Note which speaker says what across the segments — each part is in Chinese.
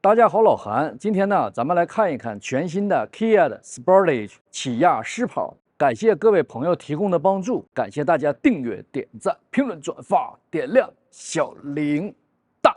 Speaker 1: 大家好，老韩，今天呢，咱们来看一看全新的 Kia 的 Sportage 起亚狮跑。感谢各位朋友提供的帮助，感谢大家订阅、点赞、评论、转发、点亮小铃铛。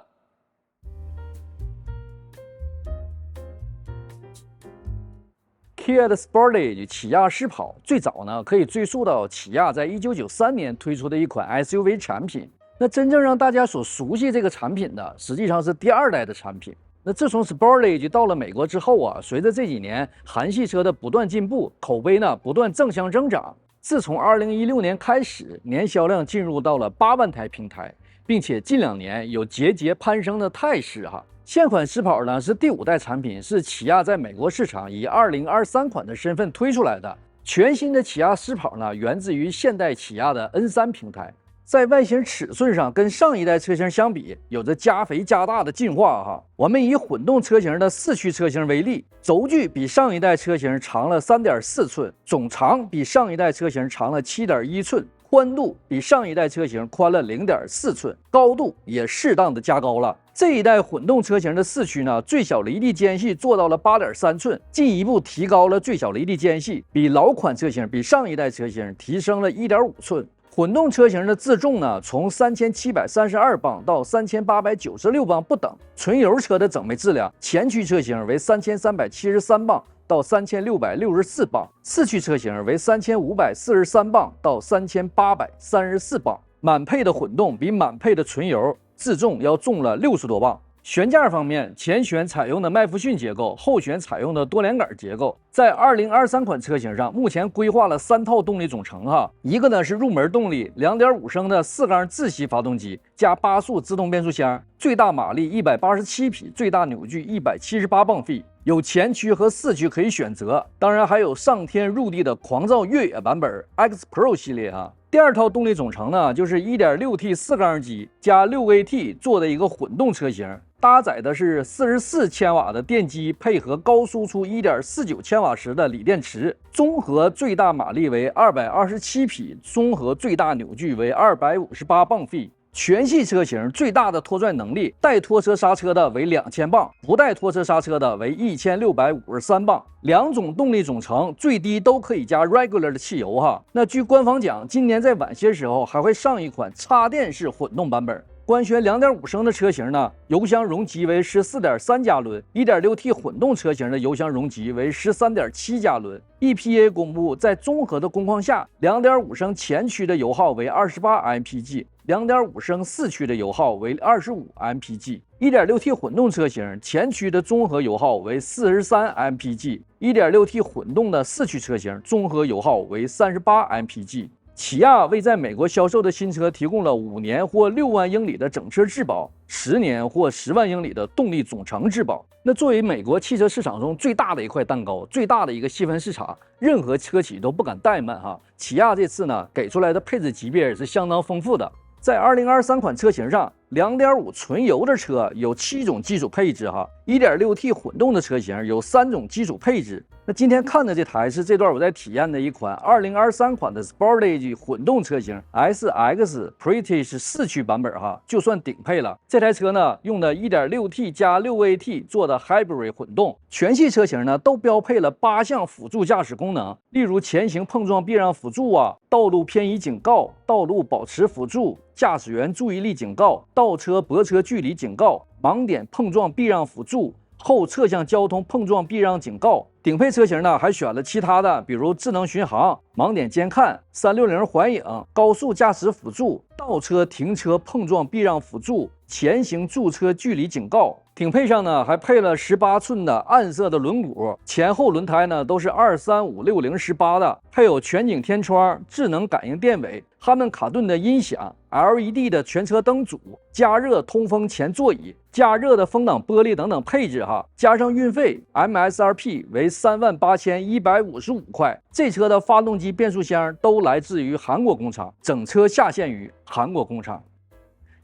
Speaker 1: Kia 的 Sportage 起亚狮跑最早呢，可以追溯到起亚在1993年推出的一款 SUV 产品。那真正让大家所熟悉这个产品的，实际上是第二代的产品。那自从 Sportage 到了美国之后啊，随着这几年韩系车的不断进步，口碑呢不断正向增长。自从2016年开始，年销量进入到了8万台平台，并且近2年有节节攀升的态势哈。现款狮跑呢是第5代产品，是起亚在美国市场以2023款的身份推出来的。全新的起亚狮跑呢，源自于现代起亚的 N3 平台。在外形尺寸上跟上一代车型相比，有着加肥加大的进化哈。我们以混动车型的4驱车型为例，轴距比上一代车型长了 3.4 寸，总长比上一代车型长了 7.1 寸，宽度比上一代车型宽了 0.4 寸，高度也适当的加高了。这一代混动车型的4驱呢，最小离地间隙做到了 8.3 寸，进一步提高了最小离地间隙，比老款车型比上一代车型提升了 1.5 寸。混动车型的自重呢，从3732磅到3896磅不等。纯油车的整备质量，前驱车型为3373磅到3664磅，四驱车型为3543磅到3834磅。满配的混动比满配的纯油自重要重了60多磅。悬架方面，前悬采用的麦弗逊结构，后悬采用的多连杆结构。在2023款车型上，目前规划了3套动力总成哈，一个呢是入门动力2.5升的4缸自吸发动机加8速自动变速箱，最大马力187匹，最大扭矩178磅费。有前驱和4驱可以选择，当然还有上天入地的狂躁越野版本 X Pro 系列哈。第2套动力总成呢，就是 1.6T 4缸机加 6AT 做的一个混动车型，搭载的是44千瓦的电机，配合高输出 1.49千瓦时的锂电池，综合最大马力为227匹，综合最大扭矩为258磅费。全系车型最大的拖拽能力，带拖车刹车的为2000磅，不带拖车刹车的为1653磅。2种动力总成最低都可以加 regular 的汽油哈。那据官方讲，今年在晚些时候还会上一款插电式混动版本。官宣2.5升的车型呢，油箱容积为 14.3 加仑 ，1.6T 混动车型的油箱容积为 13.7 加仑。EPA 公布，在综合的工况下，2.5升前驱的油耗为28 mpg，2.5升4驱的油耗为25 mpg。1.6T 混动车型前驱的综合油耗为43 mpg，1.6T 混动的4驱车型综合油耗为38 mpg。起亚为在美国销售的新车提供了5年或6万英里的整车质保，10年或10万英里的动力总成质保。那作为美国汽车市场中最大的一块蛋糕，最大的一个细分市场，任何车企都不敢怠慢哈。起亚这次呢给出来的配置级别也是相当丰富的。在2023款车型上，2.5纯油的车有7种基础配置哈，1.6T 混动的车型有3种基础配置。那今天看的这台是这段我在体验的一款2023款的 Sportage 混动车型 SX British 4驱版本哈，就算顶配了。这台车呢用的 1.6T 加 6AT 做的 Hybrid 混动，全系车型呢都标配了8项辅助驾驶功能，例如前行碰撞避让辅助啊、道路偏移警告、道路保持辅助、驾驶员注意力警告、倒车泊车距离警告、盲点碰撞避让辅助、后侧向交通碰撞避让警告。顶配车型呢还选了其他的，比如智能巡航、盲点监看、360环影、高速驾驶辅助、倒车停车碰撞避让辅助、前行驻车距离警告。顶配上呢还配了18寸的暗色的轮毂，前后轮胎呢都是235/60/18的，配有全景天窗、智能感应电尾、哈曼卡顿的音响、LED 的全车灯组、加热通风前座椅、加热的风挡玻璃等等配置哈，加上运费 MSRP 为38155块。这车的发动机、变速箱都来自于韩国工厂，整车下线于韩国工厂。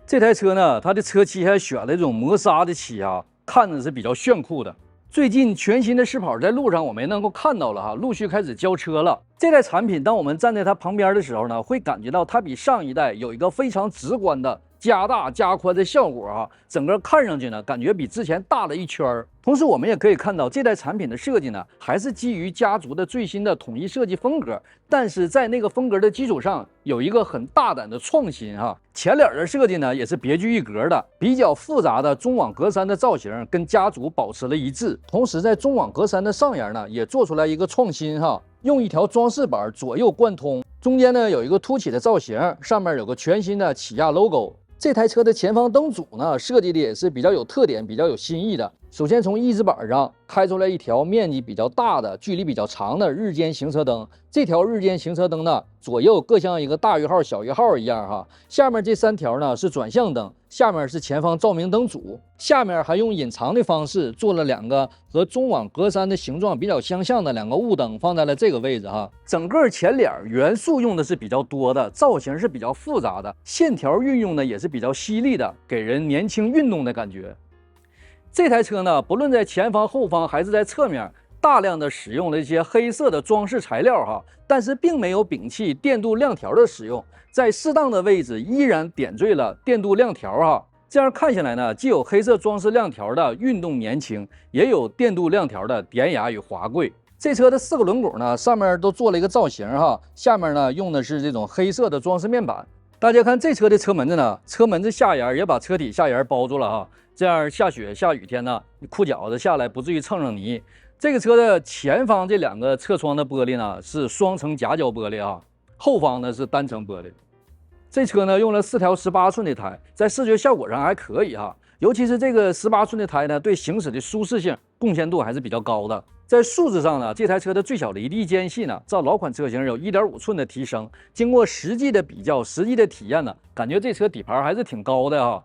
Speaker 1: 这台车呢，它的车漆还选了这种磨砂的漆啊，看着是比较炫酷的。最近全新的狮跑在路上我们能够看到了哈，陆续开始交车了。这代产品当我们站在它旁边的时候呢，会感觉到它比上一代有一个非常直观的加大加宽的效果啊，整个看上去呢感觉比之前大了一圈儿。同时我们也可以看到这代产品的设计呢还是基于家族的最新的统一设计风格，但是在那个风格的基础上有一个很大胆的创新哈。前脸的设计呢也是别具一格的，比较复杂的中网格栅的造型跟家族保持了一致。同时在中网格栅的上沿呢也做出来一个创新哈，用一条装饰板左右贯通，中间呢有一个凸起的造型，上面有个全新的起亚 logo。这台车的前方灯组呢设计的也是比较有特点、比较有新意的。首先从翼子板上开出来一条面积比较大的、距离比较长的日间行车灯。这条日间行车灯呢，左右各像一个大于号、小于号一样哈。下面这3条呢是转向灯，下面是前方照明灯组，下面还用隐藏的方式做了2个和中网格栅的形状比较相像的2个雾灯，放在了这个位置哈。整个前脸元素用的是比较多的，造型是比较复杂的，线条运用呢也是比较犀利的，给人年轻运动的感觉。这台车呢，不论在前方、后方还是在侧面，大量的使用了一些黑色的装饰材料哈，但是并没有摒弃电镀亮条的使用，在适当的位置依然点缀了电镀亮条哈。这样看起来呢，既有黑色装饰亮条的运动年轻，也有电镀亮条的典雅与华贵。这车的4个轮毂呢，上面都做了一个造型哈，下面呢用的是这种黑色的装饰面板。大家看这车的车门子呢，车门子下沿也把车体下沿包住了哈。这样下雪下雨天呢，你裤脚子下来不至于蹭上泥。这个车的前方这2个侧窗的玻璃呢是双层夹胶玻璃啊，后方呢是单层玻璃。这车呢用了4条18寸的胎，在视觉效果上还可以哈，尤其是这个18寸的胎呢，对行驶的舒适性贡献度还是比较高的。在素质上呢，这台车的最小离地间隙呢，照老款车型有1.5寸的提升。经过实际的比较、实际的体验呢，感觉这车底盘还是挺高的哈。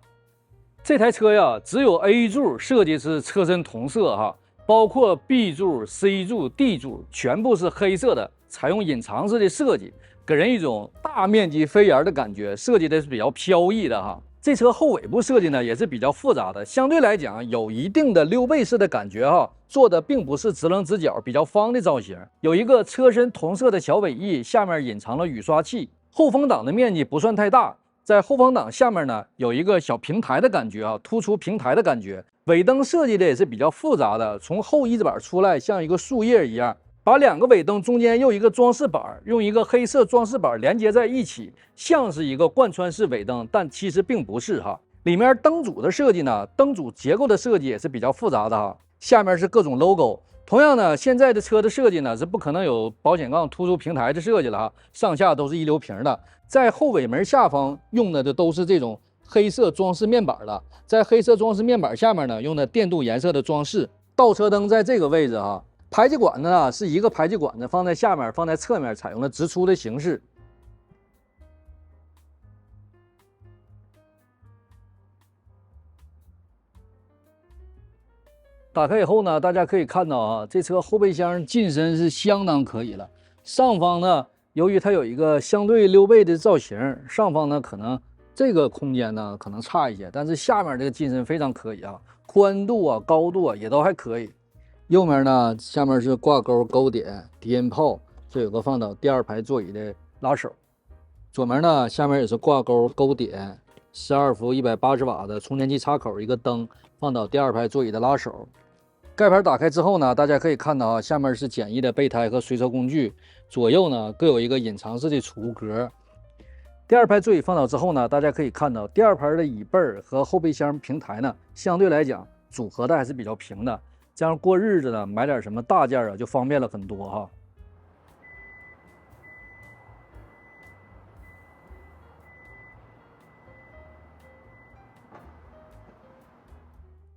Speaker 1: 这台车呀，只有 A 柱设计是车身同色哈，包括 B 柱、C 柱、D 柱全部是黑色的，采用隐藏式的设计，给人一种大面积飞檐的感觉，设计的是比较飘逸的哈。这车后尾部设计呢也是比较复杂的，相对来讲有一定的溜背式的感觉哈，做的并不是直棱直角、比较方的造型。有一个车身同色的小尾翼，下面隐藏了雨刷器。后风挡的面积不算太大。在后风挡下面呢，有一个小平台的感觉啊，突出平台的感觉。尾灯设计的也是比较复杂的，从后翼子板出来像一个树叶一样，把2个尾灯中间用一个装饰板，用一个黑色装饰板连接在一起，像是一个贯穿式尾灯，但其实并不是哈。里面灯组的设计呢，灯组结构的设计也是比较复杂的哈。下面是各种 logo。同样呢，现在的车的设计呢是不可能有保险杠突出平台的设计了哈，上下都是一流平的。在后尾门下方用的都是这种黑色装饰面板的，在黑色装饰面板下面呢用的电镀颜色的装饰。倒车灯在这个位置哈，排气管子呢是一个排气管子放在下面，放在侧面，采用了直出的形式。打开以后呢，大家可以看到啊，这车后备箱进深是相当可以了。上方呢，由于它有一个相对溜背的造型，上方呢可能这个空间呢可能差一些，但是下面这个进深非常可以啊，宽度啊、高度啊也都还可以。右面呢，下面是挂钩勾点、低音炮，这有个放倒第2排座椅的拉手。左面呢，下面也是挂钩勾点，12伏180瓦的充电器插口，一个灯，放倒第2排座椅的拉手。盖盘打开之后呢，大家可以看到啊，下面是简易的备胎和随车工具，左右呢各有一个隐藏式的储物格。第2排座椅放倒之后呢，大家可以看到第2排的椅背和后备箱平台呢，相对来讲组合的还是比较平的，这样过日子呢，买点什么大件啊就方便了很多哈。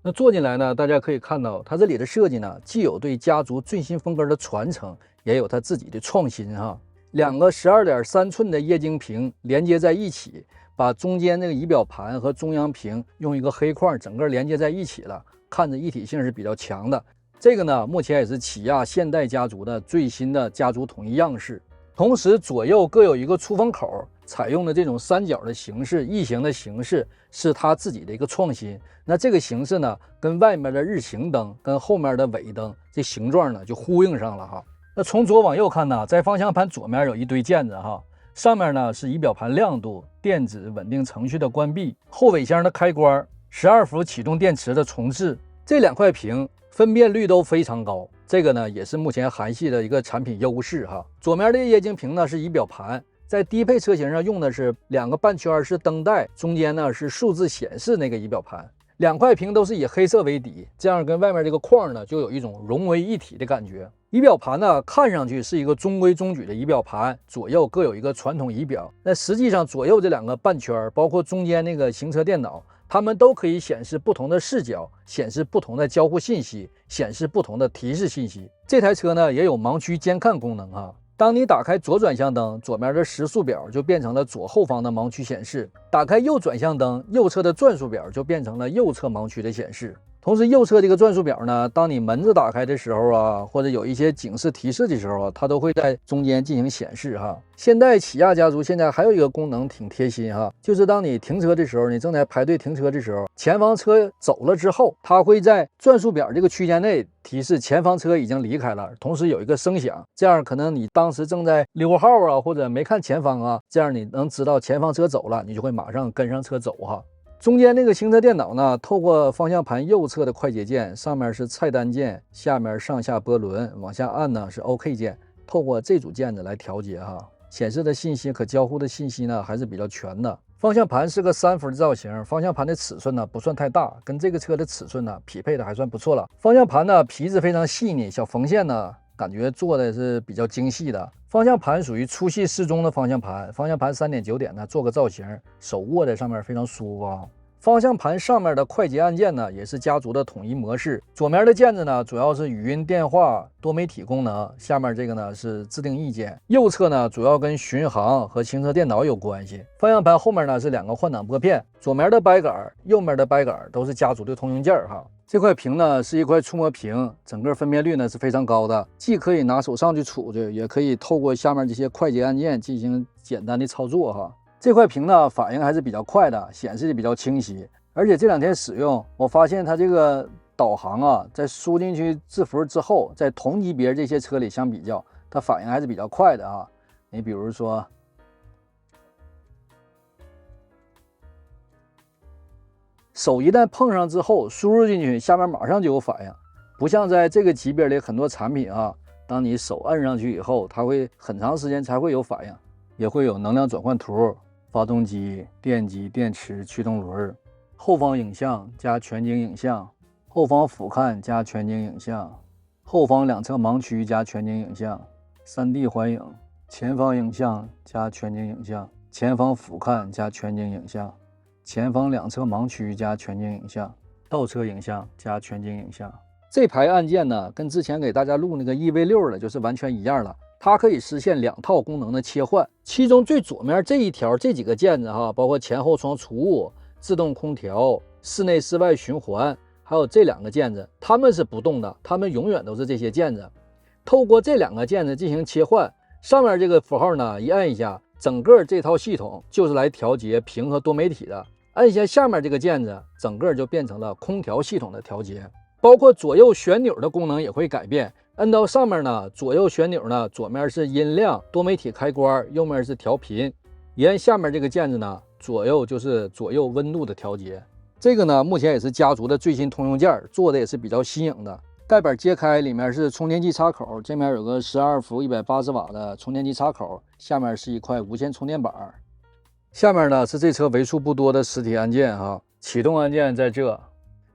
Speaker 1: 那坐进来呢，大家可以看到它这里的设计呢，既有对家族最新风格的传承，也有它自己的创新哈。2个12.3寸的液晶屏连接在一起，把中间那个仪表盘和中央屏用一个黑框整个连接在一起了，看着一体性是比较强的。这个呢，目前也是起亚现代家族的最新的家族统一样式。同时左右各有一个出风口，采用的这种3角的形式，异形的形式是它自己的一个创新。那这个形式呢，跟外面的日行灯跟后面的尾灯这形状呢就呼应上了哈。那从左往右看呢，在方向盘左面有一堆键子哈，上面呢是仪表盘亮度、电子稳定程序的关闭、后尾箱的开关、12伏启动电池的重置。这2块屏分辨率都非常高，这个呢也是目前韩系的一个产品优势哈。左面的液晶屏呢是仪表盘。在低配车型上用的是2个半圈是灯带，中间呢是数字显示那个仪表盘，2块屏都是以黑色为底，这样跟外面这个框呢就有一种融为一体的感觉。仪表盘呢看上去是一个中规中矩的仪表盘，左右各有一个传统仪表，那实际上左右这2个半圈，包括中间那个行车电脑，它们都可以显示不同的视角，显示不同的交互信息，显示不同的提示信息。这台车呢也有盲区监看功能哈。当你打开左转向灯，左面的时速表就变成了左后方的盲区显示；打开右转向灯，右侧的转速表就变成了右侧盲区的显示。同时，右侧这个转速表呢，当你门子打开的时候啊，或者有一些警示提示的时候啊，它都会在中间进行显示哈。现代起亚家族现在还有一个功能挺贴心哈，就是当你停车的时候，你正在排队停车的时候，前方车走了之后，它会在转速表这个区间内提示前方车已经离开了，同时有一个声响，这样可能你当时正在溜号啊，或者没看前方啊，这样你能知道前方车走了，你就会马上跟上车走哈。中间那个行车电脑呢，透过方向盘右侧的快捷键，上面是菜单键，下面上下波轮，往下按呢是 OK 键，透过这组键子来调节哈。显示的信息可交互的信息呢还是比较全的。方向盘是个3幅的造型，方向盘的尺寸呢不算太大，跟这个车的尺寸呢匹配的还算不错了。方向盘呢皮质非常细腻，小缝线呢感觉做的是比较精细的。方向盘属于粗细适中的方向盘，方向盘3.9点呢做个造型，手握在上面非常舒服啊。方向盘上面的快捷按键呢，也是家族的统一模式。左面的键子呢，主要是语音电话、多媒体功能；下面这个呢是自定义键。右侧呢，主要跟巡航和行车电脑有关系。方向盘后面呢是2个换挡拨片，左面的掰杆、右面的掰杆都是家族的通用件哈。这块屏呢是一块触摸屏，整个分辨率呢是非常高的，既可以拿手上去杵着，也可以透过下面这些快捷按键进行简单的操作哈。这块屏呢反应还是比较快的，显示的比较清晰，而且这2天使用，我发现它这个导航啊，在输进去字符之后，在同级别这些车里相比较，它反应还是比较快的啊。你比如说，手一旦碰上之后，输入进去，下面马上就有反应，不像在这个级别里很多产品啊，当你手摁上去以后，它会很长时间才会有反应，也会有能量转换图。发动机、电机、电池、驱动轮、后方影像加全景影像、后方俯瞰加全景影像、后方2侧盲区加全景影像、3D 环影、前方影像加全景影像、前方俯瞰加全景影像、前方2侧盲区加全景影像、倒车影像加全景影像。这排按键呢，跟之前给大家录那个 EV6 的就是完全一样了。它可以实现2套功能的切换，其中最左面这一条这几个键子哈，包括前后窗除雾、自动空调、室内室外循环，还有这2个键子，它们是不动的，它们永远都是这些键子。透过这2个键子进行切换，上面这个符号呢一按一下，整个这套系统就是来调节屏和多媒体的。按一下下面这个键子，整个就变成了空调系统的调节，包括左右旋钮的功能也会改变。摁到上面呢，左右旋钮呢，左面是音量、多媒体开关，右面是调频。一按下面这个键子呢，左右就是左右温度的调节。这个呢，目前也是家族的最新通用件，做的也是比较新颖的。盖板揭开，里面是充电器插口，这面有个12伏180瓦的充电器插口，下面是一块无线充电板。下面呢是这车为数不多的实体按键哈，启动按键在这，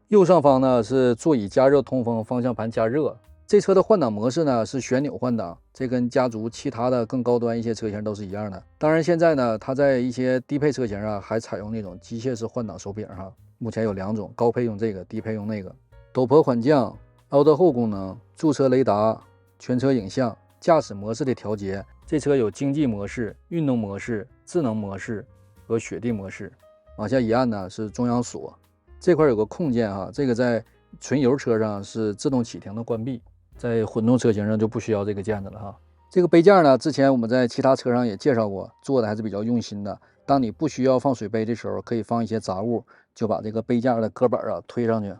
Speaker 1: 右上方呢是座椅加热通风，方向盘加热。这车的换挡模式呢是旋钮换挡，这跟家族其他的更高端一些车型都是一样的。当然现在呢，它在一些低配车型啊还采用那种机械式换挡手柄哈。目前有2种，高配用这个，低配用那个。陡坡缓降、凹倒后功能、驻车雷达、全车影像、驾驶模式的调节。这车有经济模式、运动模式、智能模式和雪地模式。往下一按呢是中央锁，这块有个控件哈，这个在纯油车上是自动启停的关闭。在混动车型上就不需要这个键子了哈。这个杯架呢，之前我们在其他车上也介绍过，做的还是比较用心的。当你不需要放水杯的时候，可以放一些杂物，就把这个杯架的隔板啊推上去，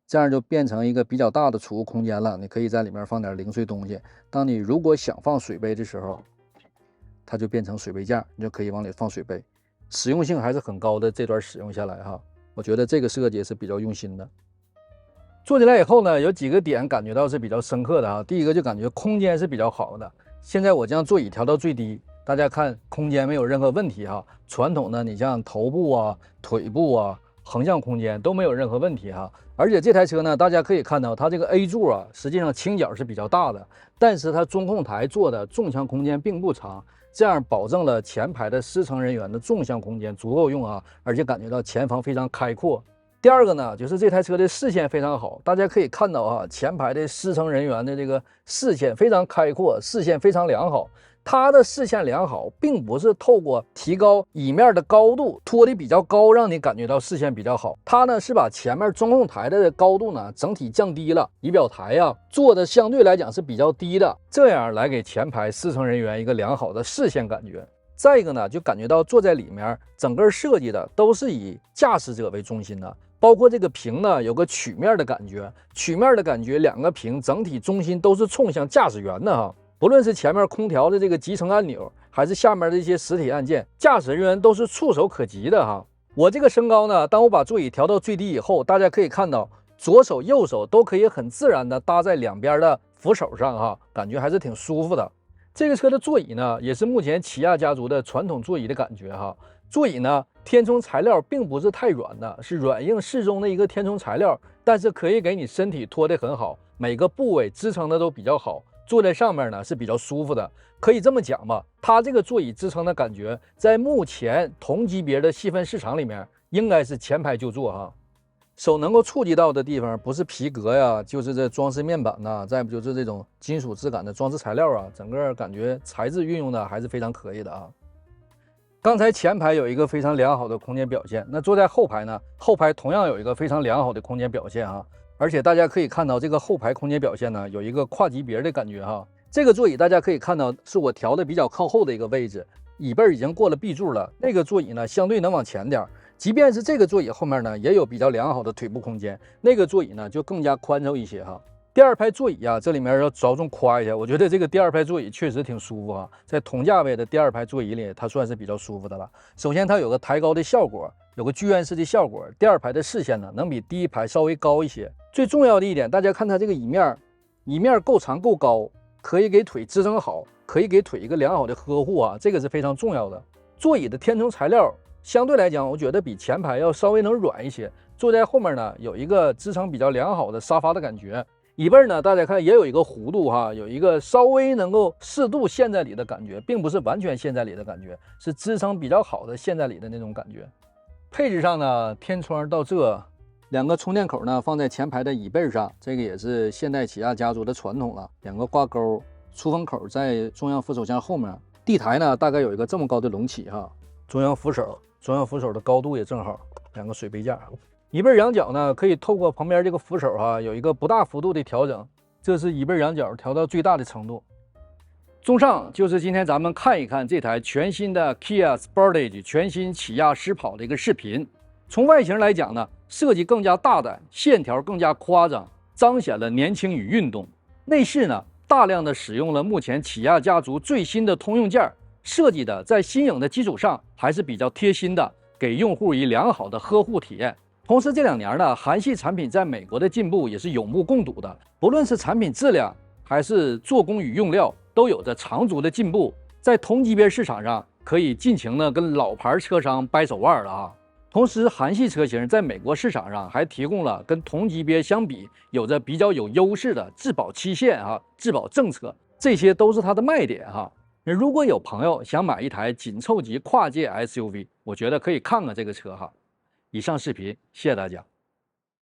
Speaker 1: 这样就变成一个比较大的储物空间了。你可以在里面放点零碎东西。当你如果想放水杯的时候，它就变成水杯架，你就可以往里放水杯，实用性还是很高的。这段使用下来哈，我觉得这个设计是比较用心的。坐起来以后呢，有几个点感觉到是比较深刻的啊。第一个就感觉空间是比较好的。现在我将座椅调到最低，大家看空间没有任何问题哈。传统的你像头部啊、腿部啊、横向空间都没有任何问题哈。而且这台车呢，大家可以看到它这个 A 柱啊，实际上倾角是比较大的，但是它中控台做的纵向空间并不长，这样保证了前排的司乘人员的纵向空间足够用啊，而且感觉到前方非常开阔。第二个呢，就是这台车的视线非常好，大家可以看到啊，前排的司乘人员的这个视线非常开阔，视线非常良好。它的视线良好，并不是透过提高椅面的高度拖得比较高，让你感觉到视线比较好。它呢是把前面中控台的高度呢整体降低了，仪表台呀做的相对来讲是比较低的，这样来给前排司乘人员一个良好的视线感觉。再一个呢，就感觉到坐在里面，整个设计的都是以驾驶者为中心的。包括这个屏呢，有个曲面的感觉，曲面的感觉，两个屏整体中心都是冲向驾驶员的哈。不论是前面空调的这个集成按钮，还是下面的一些实体按键，驾驶人员都是触手可及的哈。我这个身高呢，当我把座椅调到最低以后，大家可以看到左手右手都可以很自然的搭在两边的扶手上哈，感觉还是挺舒服的。这个车的座椅呢，也是目前起亚家族的传统座椅的感觉哈。座椅呢，填充材料并不是太软的，是软硬适中的一个填充材料，但是可以给你身体托得很好，每个部位支撑的都比较好，坐在上面呢是比较舒服的。可以这么讲吧，它这个座椅支撑的感觉，在目前同级别的细分市场里面，应该是前排就坐哈。手能够触及到的地方，不是皮革呀，就是这装饰面板呐，再不就是这种金属质感的装饰材料啊，整个感觉材质运用的还是非常可以的啊。刚才前排有一个非常良好的空间表现，那坐在后排呢？后排同样有一个非常良好的空间表现啊！而且大家可以看到，这个后排空间表现呢，有一个跨级别的感觉哈。这个座椅大家可以看到，是我调的比较靠后的一个位置，椅背已经过了 B 柱了。那个座椅呢，相对能往前点，即便是这个座椅后面呢，也有比较良好的腿部空间，那个座椅呢就更加宽敞一些哈。第二排座椅啊，这里面要着重夸一下，我觉得这个第二排座椅确实挺舒服啊，在同价位的第二排座椅里，它算是比较舒服的了。首先它有个抬高的效果，有个剧院式的效果，第二排的视线呢能比第一排稍微高一些。最重要的一点，大家看它这个椅面够长够高，可以给腿支撑好，可以给腿一个良好的呵护啊，这个是非常重要的。座椅的填充材料相对来讲，我觉得比前排要稍微能软一些。坐在后面呢，有一个支撑比较良好的沙发的感觉。椅背呢，大家看也有一个弧度哈，有一个稍微能够适度陷在里的感觉，并不是完全陷在里的感觉，是支撑比较好的陷在里的那种感觉。配置上呢，天窗到这，两个充电口呢放在前排的椅背上，这个也是现代起亚家族的传统了。两个挂钩，出风口在中央扶手箱后面。地台呢大概有一个这么高的隆起哈，中央扶手的高度也正好，两个水杯架。椅背仰角呢，可以透过旁边这个扶手哈，有一个不大幅度的调整，这是椅背仰角调到最大的程度。综上，就是今天咱们看一看这台全新的 Kia Sportage 全新起亚狮跑的一个视频。从外形来讲呢，设计更加大胆，线条更加夸张，彰显了年轻与运动。内饰呢，大量的使用了目前起亚家族最新的通用件，设计的在新颖的基础上还是比较贴心的，给用户以良好的呵护体验。同时，这2年呢，韩系产品在美国的进步也是有目共睹的，不论是产品质量还是做工与用料，都有着长足的进步。在同级别市场上，可以尽情的跟老牌车商掰手腕了啊。同时，韩系车型在美国市场上还提供了跟同级别相比有着比较有优势的质保期限啊、质保政策，这些都是它的卖点哈。如果有朋友想买一台紧凑级跨界 SUV， 我觉得可以看看这个车哈。以上视频，谢谢大家。